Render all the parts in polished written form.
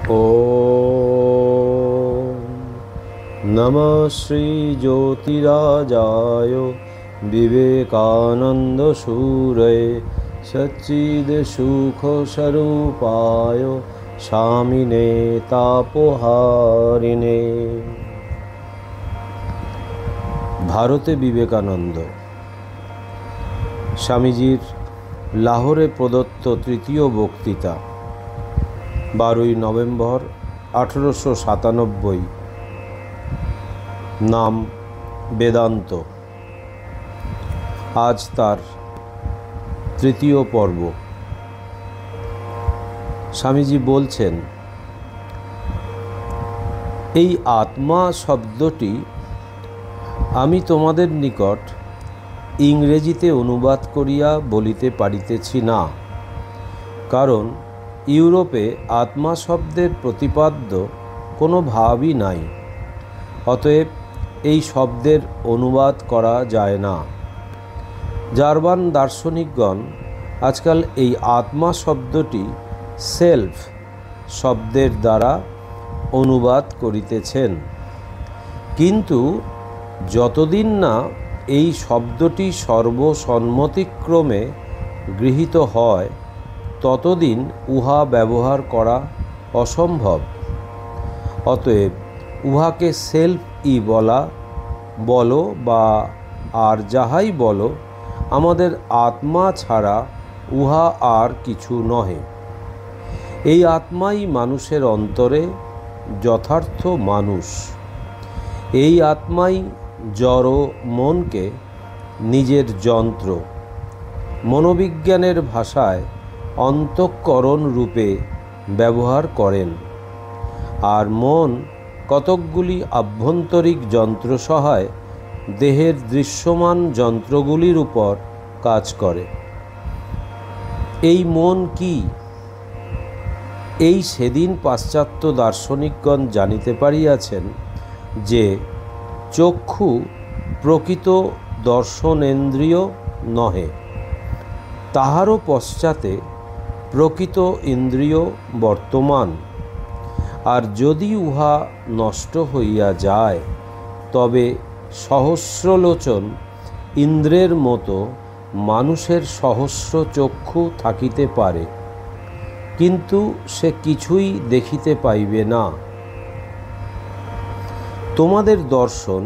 ॐ नमः श्रीज्योतिराजाय विवेकानन्दसूरये सच्चिदसुखस्वरूपाय स्वामिने तापहारिणे। ভারতে বিবেকানন্দ স্বামীজির লাহোরে প্রদত্ত তৃতীয় বক্তৃতা 12ই নভেম্বর 1897। নাম বেদান্ত। আজ তার তৃতীয় পর্ব। স্বামীজি বলছেন, এই আত্মা শব্দটি আমি তোমাদের নিকট ইংরেজিতে অনুবাদ করিয়া বলিতে পারিতেছি না, কারণ ইউরোপে আত্মা শব্দের প্রতিপাদ্য কোনো ভাবই নাই। অতএব এই শব্দের অনুবাদ করা যায় না। জার্মান দার্শনিকগণ আজকাল এই আত্মা শব্দটি সেলফ শব্দের দ্বারা অনুবাদ করিতেছেন, কিন্তু যতদিন না এই শব্দটি সর্বসম্মতিক্রমে গৃহীত হয় ততদিন উহা ব্যবহার করা অসম্ভব। অতএব উহাকে সেলফ বলো বা আর যাহাই বলো, আমাদের আত্মা ছাড়া উহা আর কিছু নহে। এই আত্মাই মানুষের অন্তরে যথার্থ মানুষ। এই আত্মাই জড় মনকে নিজের যন্ত্র, মনোবিজ্ঞানের ভাষায় অন্তঃকরণ রূপে ব্যবহার করেন, আর মন কতকগুলি আভ্যন্তরিক যন্ত্র সহায় দেহের দৃশ্যমান যন্ত্রগুলির উপর কাজ করে। এই মন কি? এই সেদিন পাশ্চাত্য দার্শনিকগণ জানিতে পারিয়াছেন যে চক্ষু প্রকৃত দর্শনেন্দ্রিয় নহে, তাহারও পশ্চাতে প্রকৃত ইন্দ্রিয় বর্তমান। আর যদি উহা নষ্ট হইয়া যায়, তবে সহস্রলোচন ইন্দ্রের মতো মানুষের সহস্র চক্ষু থাকিতে পারে, কিন্তু সে কিছুই দেখিতে পাইবে না। তোমাদের দর্শন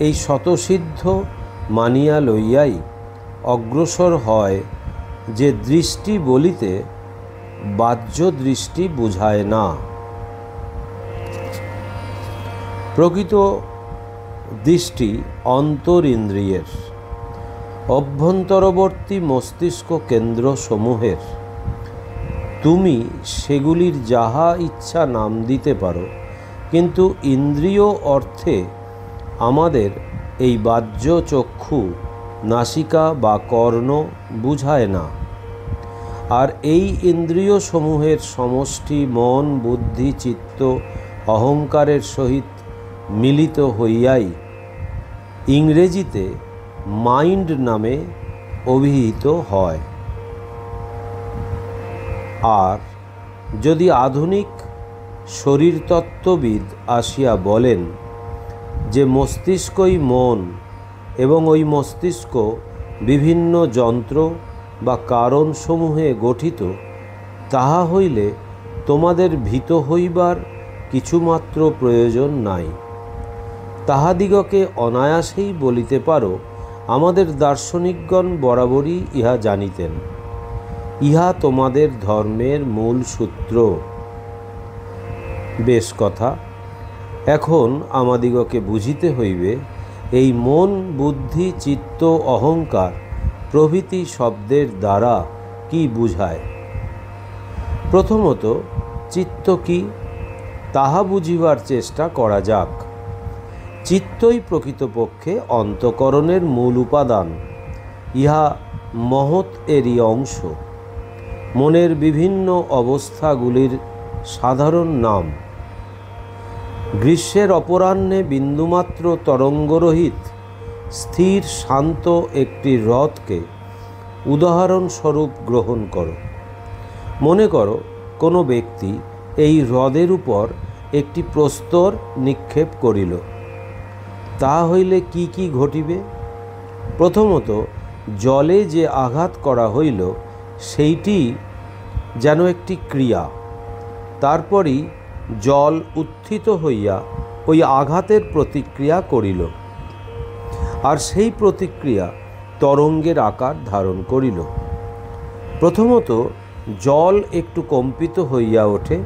এই স্বতঃসিদ্ধ মানিয়া লইয়াই অগ্রসর হয় যে দৃষ্টি বলিতে বাহ্য দৃষ্টি বুঝায় না। প্রকৃত দৃষ্টি অন্তরিন্দ্রিয়ের, অভ্যন্তরবর্তী মস্তিষ্ক কেন্দ্র সমূহের। তুমি সেগুলির যাহা ইচ্ছা নাম দিতে পারো, কিন্তু ইন্দ্রিয় অর্থে আমাদের এই বাহ্য চক্ষু, নাসিকা বা কর্ণ বুঝায় না। আর এই ইন্দ্রিয় সমূহের সমষ্টি মন, বুদ্ধি, চিত্ত, অহংকারের সহিত মিলিত হইয়াই ইংরেজিতে মাইন্ড নামে অভিহিত হয়। আর যদি আধুনিক শরীরতত্ত্ববিদ আসিয়া বলেন যে মস্তিষ্কই মন এবং ওই মস্তিষ্ক বিভিন্ন যন্ত্র বা কারণসমূহে গঠিত, তাহা হইলে তোমাদের ভীত হইবার কিছুমাত্র প্রয়োজন নাই। তাহাদিগকে অনায়াসেই বলিতে পারো, আমাদের দার্শনিকগণ বরাবরই ইহা জানিতেন। ইহা তোমাদের ধর্মের মূল সূত্র। বেশ কথা, এখন আমাদিগকে বুঝিতে হইবে এই মন, বুদ্ধি, চিত্ত, অহংকার প্রভৃতি শব্দের দ্বারা কি বুঝায়। প্রথমত, চিত্ত কি তাহা বুঝিবার চেষ্টা করা যাক। চিত্তই প্রকৃতপক্ষে অন্তঃকরণের মূল উপাদান। ইহা মহৎ এরই অংশ। মনের বিভিন্ন অবস্থাগুলির সাধারণ নাম। গ্রীষ্মের অপরাহ্নে বিন্দুমাত্র তরঙ্গরহিত স্থির শান্ত একটি হ্রদকে উদাহরণস্বরূপ গ্রহণ করো। মনে করো কোনো ব্যক্তি এই হ্রদের উপর একটি প্রস্তর নিক্ষেপ করিল। তা হইলে কি কি ঘটিবে? প্রথমত জলে যে আঘাত করা হইল সেইটি যেন একটি ক্রিয়া। তারপরই জল উত্থিত হইয়া ওই আঘাতের প্রতিক্রিয়া করিল, আর সেই প্রতিক্রিয়া তরঙ্গের আকার ধারণ করিল। প্রথমত জল একটু কম্পিত হইয়া ওঠে,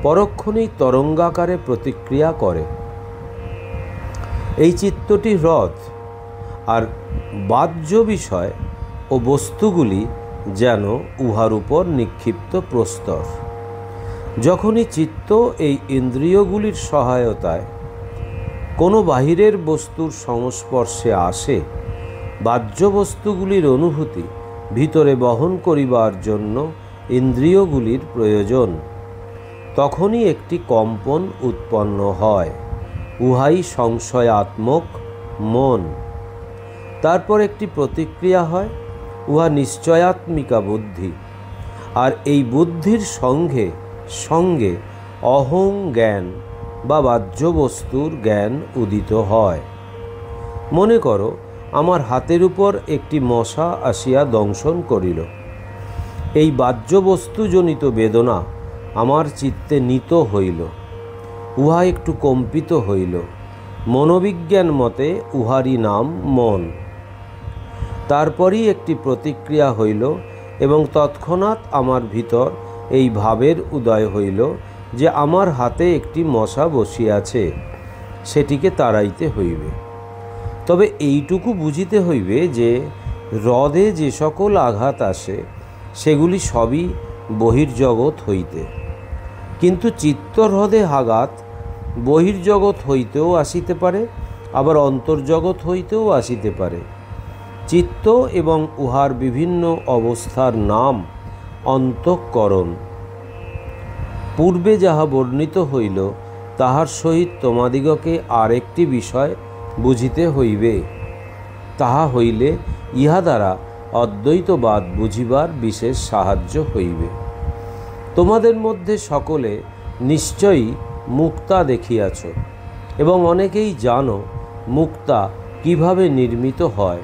পরক্ষণেই তরঙ্গাকারে প্রতিক্রিয়া করে। এই চিত্তটি হ্রদ, আর বাহ্য বিষয় ও বস্তুগুলি যেন উহার উপর নিক্ষিপ্ত প্রস্তর। যখনই চিত্ত এই ইন্দ্রিয়গুলির সহায়তায় কোনো বাহিরের বস্তুর সংস্পর্শে আসে, বাহ্য বস্তুগুলির অনুভূতি ভিতরে বহন করিবার জন্য ইন্দ্রিয়গুলির প্রয়োজন, তখনই একটি কম্পন উৎপন্ন হয়। উহাই সংশয়াত্মক মন। তারপর একটি প্রতিক্রিয়া হয়, উহা নিশ্চয়াত্মিকা বুদ্ধি। আর এই বুদ্ধির সঙ্গে সঙ্গে অহং জ্ঞান বা বাহ্য বস্তুর জ্ঞান উদিত হয়। মনে করো, আমার হাতের উপর একটি মশা আসিয়া দংশন করিল। এই বাহ্য বস্তুজনিত বেদনা আমার চিত্তে নীত হইল, উহা একটু কম্পিত হইল। মনোবিজ্ঞান মতে উহারই নাম মন। তারপরই একটি প্রতিক্রিয়া হইল এবং তৎক্ষণাৎ আমার ভিতর এই ভাবের উদয় হইল যে আমার হাতে একটি মশা বসিয়াছে, সেটিকে তাড়াইতে হইবে। তবে এইটুকু বুঝিতে হইবে যে হ্রদে যে সকল আঘাত আসে সেগুলি সবই বহির্জগৎ হইতে, কিন্তু চিত্ত হ্রদে আঘাত বহির্জগৎ হইতেও আসিতে পারে, আবার অন্তর্জগৎ হইতেও আসিতে পারে। চিত্ত এবং উহার বিভিন্ন অবস্থার নাম অন্তঃকরণ। পূর্বে যাহা বর্ণিত হইল তাহার সহিত তোমাদিগকে আরেকটি বিষয় বুঝিতে হইবে। তাহা হইলে ইহা দ্বারা অদ্বৈতবাদ বুঝিবার বিশেষ সাহায্য হইবে। তোমাদের মধ্যে সকলে নিশ্চয়ই মুক্তা দেখিয়াছ এবং অনেকেই জানো মুক্তা কিভাবে নির্মিত হয়।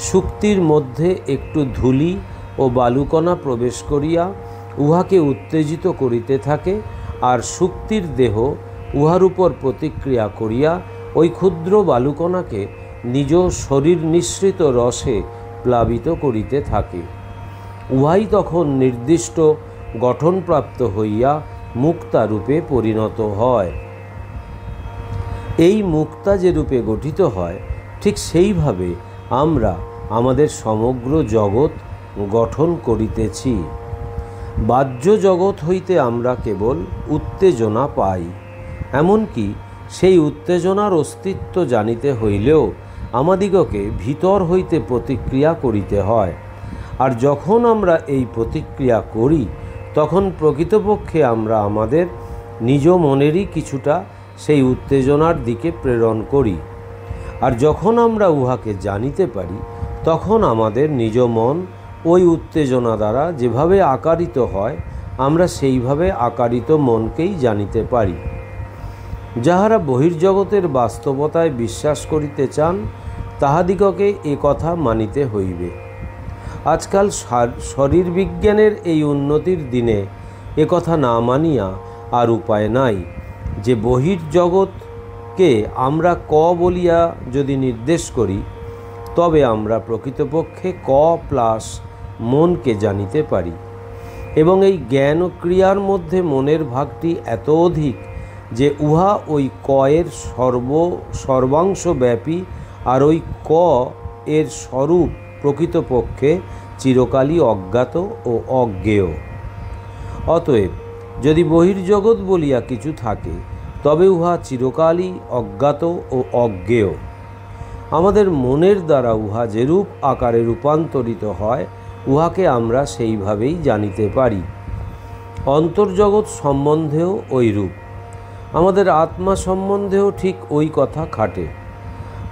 শুক্তির মধ্যে একটু ধূলি ও বালুকণা প্রবেশ করিয়া উহাকে উত্তেজিত করিতে থাকে, আর শুক্তির দেহ উহার উপর প্রতিক্রিয়া করিয়া ওই ক্ষুদ্র বালুকণাকে নিজ শরীর নিঃসৃত রসে প্লাবিত করিতে থাকে। উহাই তখন নির্দিষ্ট গঠনপ্রাপ্ত হইয়া মুক্তা রূপে পরিণত হয়। এই মুক্তা যে রূপে গঠিত হয়, ঠিক সেইভাবে আমরা আমাদের সমগ্র জগৎ গঠন করিতেছি। বাহ্য জগৎ হইতে আমরা কেবল উত্তেজনা পাই, এমনকি সেই উত্তেজনার অস্তিত্ব জানিতে হইলেও আমাদিগকে ভিতর হইতে প্রতিক্রিয়া করিতে হয়। আর যখন আমরা এই প্রতিক্রিয়া করি, তখন প্রকৃতপক্ষে আমরা আমাদের নিজ মনেরই কিছুটা সেই উত্তেজনার দিকে প্রেরণ করি। আর যখন আমরা উহাকে জানিতে পারি, তখন আমাদের নিজ মন ওই উত্তেজনা দ্বারা যেভাবে আকারিত হয়, আমরা সেইভাবে আকারিত মনকেই জানিতে পারি। যাহারা বহির্জগতের বাস্তবতায় বিশ্বাস করিতে চান, তাহাদিগকে এ কথা মানিতে হইবে। আজকাল শরীর বিজ্ঞানের এই উন্নতির দিনে এ কথা না মানিয়া আর উপায় নাই যে বহির্জগৎকে আমরা ক বলিয়া যদি নির্দেশ করি, তবে আমরা প্রকৃতপক্ষে ক প্লাস মনকে জানিতে পারি। এবং এই জ্ঞান ও ক্রিয়ার মধ্যে মনের ভাগটি এত অধিক যে উহা ওই ক এর সর্বাংশব্যাপী, আর ওই ক এর স্বরূপ প্রকৃতপক্ষে চিরকালই অজ্ঞাত ও অজ্ঞেয়। অতএব যদি বহির্জগৎ বলিয়া কিছু থাকে, তবে উহা চিরকালই অজ্ঞাত ও অজ্ঞেয়। আমাদের মনের দ্বারা উহা যেরূপ আকারে রূপান্তরিত হয়, উহাকে আমরা সেইভাবেই জানিতে পারি। অন্তর্জগৎ সম্বন্ধেও ঐরূপ। আমাদের আত্মা সম্বন্ধেও ঠিক ওই কথা খাটে।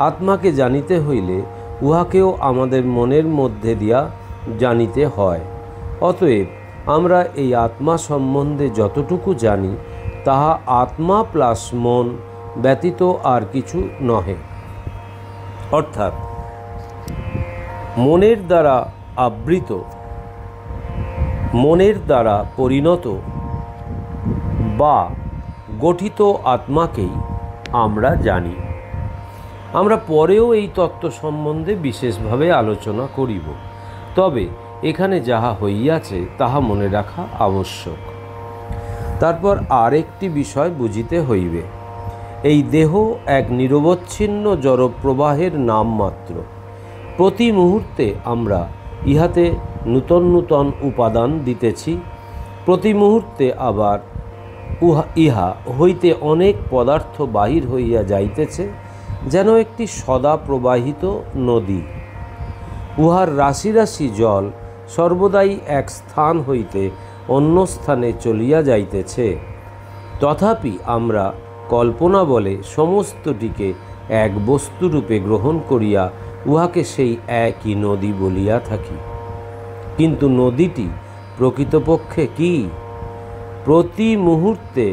আত্মাকে জানিতে হইলে উহাকেও আমাদের মনের মধ্যে দিয়া জানিতে হয়। অতএব আমরা এই আত্মা সম্বন্ধে যতটুকু জানি তাহা আত্মা প্লাস মন ব্যতীত আর কিছু নহে। অর্থাৎ মনের দ্বারা আবৃত, মনের দ্বারা পরিণত বা গঠিত আত্মাকেই আমরা জানি। আমরা পরেও এই তত্ত্ব সম্বন্ধে বিশেষভাবে আলোচনা করিব, তবে এখানে যাহা হইয়াছে তাহা মনে রাখা আবশ্যক। তারপর আরেকটি বিষয় বুঝিতে হইবে, এই দেহ এক নিরবচ্ছিন্ন জড়প্রবাহের নাম মাত্র। প্রতি মুহূর্তে আমরা ইহাতে নূতন নূতন উপাদান দিতেছি, প্রতি মুহূর্তে আবার ইহা হইতে অনেক পদার্থ বাহির হইয়া যাইতেছে, যেন একটি সদা প্রবাহিত নদী। উহার রাশি রাশি জল সর্বদাই এক স্থান হইতে অন্য স্থানে চলিয়া যাইতেছে। তথাপি আমরা কল্পনা বলে সমস্তটিকে এক বস্তুরূপে গ্রহণ করিয়া উহাকে সেই একই নদী বলিয়া থাকি। কিন্তু নদীটি প্রকৃতপক্ষে কি? প্রতি মুহূর্তে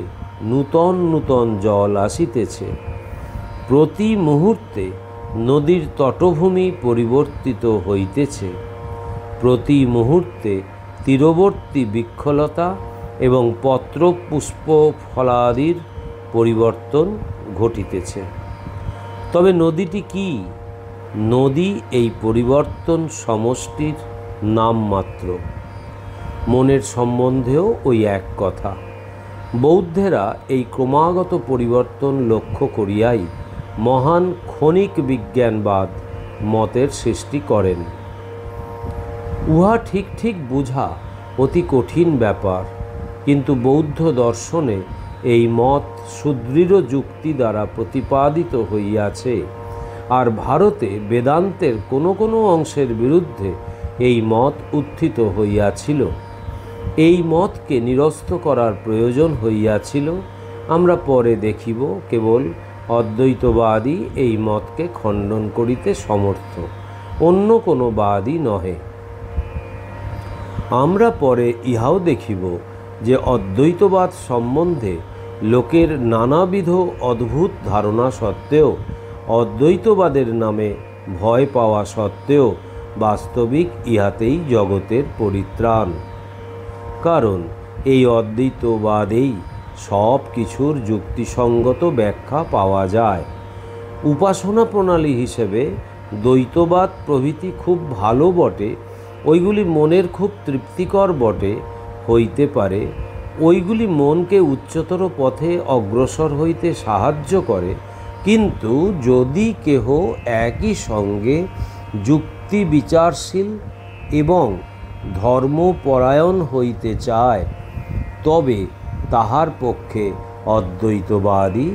নূতন নূতন জল আসিতেছে, প্রতি মুহূর্তে নদীর তটভূমি পরিবর্তিত হইতেছে, প্রতি মুহূর্তে তীরবর্তী বৃক্ষলতা এবং পত্র পুষ্প ফলাদির পরিবর্তন ঘটিতেছে। তবে নদীটি কি? নদী এই পরিবর্তন সমষ্টির নাম মাত্র। মনের সম্বন্ধেও ওই এক কথা। বৌদ্ধেরা এই ক্রমাগত পরিবর্তন লক্ষ্য করিয়াই মহান ক্ষণিক বিজ্ঞানবাদ মতের সৃষ্টি করেন। উহা ঠিক ঠিক বুঝা অতি কঠিন ব্যাপার, কিন্তু বৌদ্ধ দর্শনে এই মত সুদৃঢ় যুক্তি দ্বারা প্রতিপাদিত হইয়াছে, আর ভারতে বেদান্তের কোনো কোনো অংশের বিরুদ্ধে এই মত উত্থিত হইয়াছিল। এই মতকে নিরস্ত করার প্রয়োজন হইয়াছিল। আমরা পরে দেখিব কেবল অদ্বৈতবাদী এই মতকে খণ্ডন করিতে সমর্থ, অন্য কোনো বাদী নহে। আমরা পরে ইহাও দেখিব যে অদ্বৈতবাদ সম্বন্ধে লোকের নানাবিধ অদ্ভুত ধারণা সত্ত্বেও, অদ্বৈতবাদের নামে ভয় পাওয়া সত্ত্বেও বাস্তবিক ইহাতেই জগতের পরিত্রাণ। কারণ এই অদ্বৈতবাদেই সব কিছুর যুক্তিসঙ্গত ব্যাখ্যা পাওয়া যায়। উপাসনা প্রণালী হিসেবে দ্বৈতবাদ প্রভৃতি খুব ভালো বটে, ওইগুলি মনের খুব তৃপ্তিকর বটে হইতে পারে, ওইগুলি মনকে উচ্চতর পথে অগ্রসর হইতে সাহায্য করে। কিন্তু যদি কেহ একই সঙ্গে যুক্তি বিচারশীল এবং ধর্মপরায়ণ হইতে চায়, তবে তাহার পক্ষে অদ্বৈতবাদী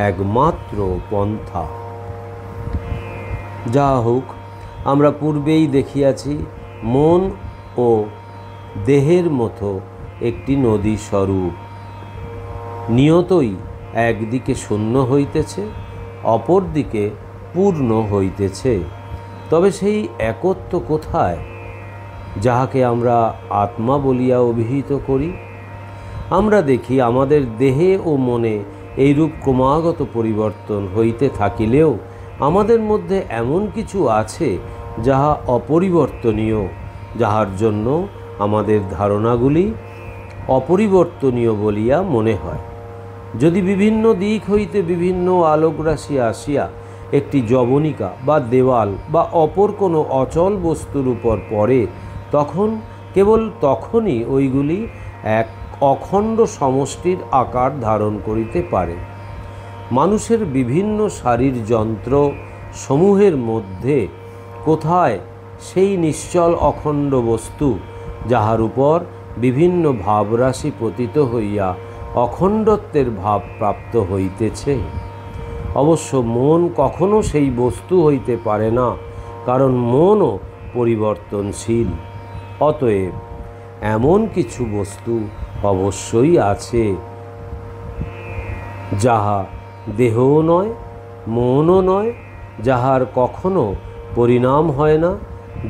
একমাত্র পন্থা। যা হোক, আমরা পূর্বেই দেখিয়াছি মন ও দেহের মতো একটি নদী স্বরূপ, নিয়তই একদিকে শূন্য হইতেছে, অপর দিকে পূর্ণ হইতেছে। তবে সেই একত্ব কোথায়, যাহাকে আমরা আত্মা বলিয়া অভিহিত করি? আমরা দেখি আমাদের দেহে ও মনে এইরূপ ক্রমাগত পরিবর্তন হইতে থাকিলেও আমাদের মধ্যে এমন কিছু আছে যাহা অপরিবর্তনীয়, যাহার জন্য আমাদের ধারণাগুলি অপরিবর্তনীয় বলিয়া মনে হয়। যদি বিভিন্ন দিক হইতে বিভিন্ন আলোকরাশি আসিয়া একটি যবনিকা বা দেওয়াল বা অপর কোনো অচল বস্তুর উপর পড়ে, তখন কেবল তখনই ওইগুলি এক অখণ্ড সমষ্টির আকার ধারণ করিতে পারে। মানুষের বিভিন্ন শারীর যন্ত্র সমূহের মধ্যে কোথায় সেই নিশ্চল অখণ্ড বস্তু, যাহার উপর বিভিন্ন ভাবরাশি পতিত হইয়া অখণ্ডত্বের ভাব প্রাপ্ত হইতেছে? অবশ্য মন কখনো সেই বস্তু হইতে পারে না, কারণ মনও পরিবর্তনশীল। অতএব এমন কিছু বস্তু অবশ্যই আছে, যাহা দেহও নয়, মনও নয়, যাহার কখনো পরিণাম হয় না,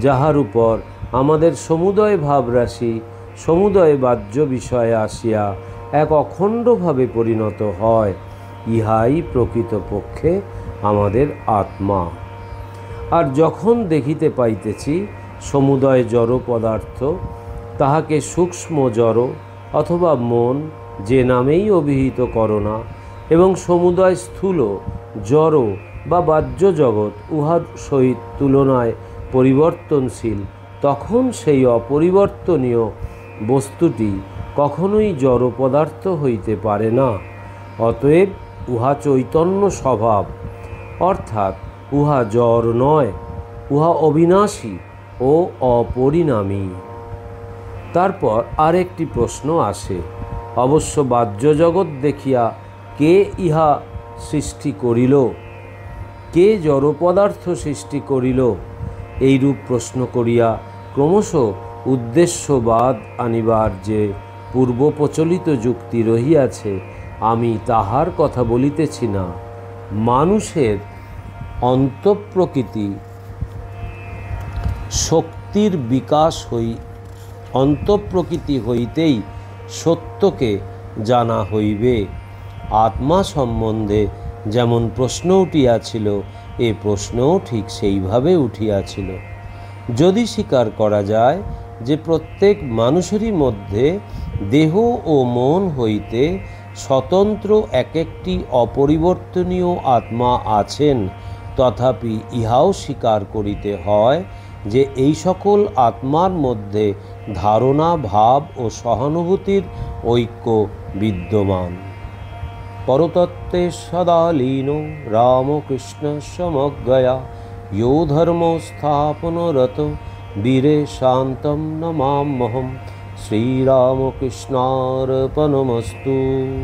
যাহার উপর আমাদের সমুদয় ভাবরাশি সমুদয় বাহ্য বিষয়ে আসিয়া এক অখণ্ডভাবে পরিণত হয়, ইহাই প্রকৃতপক্ষে আমাদের আত্মা। আর যখন দেখিতে পাইতেছি সমুদয় জড় পদার্থ, তাহাকে সূক্ষ্ম জড় অথবা মন যে নামেই অভিহিত করো না, এবং সমুদয় স্থূল জড় বা বাহ্য জগৎ উহার সহিত তুলনায় পরিবর্তনশীল, তখন সেই অপরিবর্তনীয় বস্তুটি কখনোই জড় পদার্থ হইতে পারে না। অতএব উহা চৈতন্য স্বভাব, অর্থাৎ উহা জড় নয়, উহা অবিনাশী ও অপরিণামী। তারপর আরেকটি প্রশ্ন আসে, অবশ্য বাহ্য জগৎ দেখিয়া কে ইহা সৃষ্টি করিল? কে জড় পদার্থ সৃষ্টি করিল? এইরূপ প্রশ্ন করিয়া ক্রমশ উদ্দেশ্যবাদ আনিবার যে পূর্ব প্রচলিত যুক্তি রহিয়াছে, আমি তাহার কথা বলিতেছি না। মানুষের অন্তঃপ্রকৃতি শক্তির বিকাশ অন্তঃপ্রকৃতি হইতেই সত্যকে জানা হইবে। আত্মা সম্বন্ধে যেমন প্রশ্ন উঠিয়াছিল, এ প্রশ্নও ঠিক সেইভাবে উঠিয়াছিল। যদি স্বীকার করা যায় যে প্রত্যেক মানুষেরই মধ্যে দেহ ও মন হইতে স্বতন্ত্র এক একটি অপরিবর্তনীয় আত্মা আছেন, তথাপি ইহাও স্বীকার করিতে হয় যে এই সকল আত্মার মধ্যে ধারণা, ভাব ও সহানুভূতির ঐক্য বিদ্যমান। পরতত্ত্বে সদা লীন রামকৃষ্ণ সমজ্ঞয়া यो धर्म स्थापनरत वीरे शान्तं नमाम्यहं। श्रीरामकृष्णार्पणमस्तु।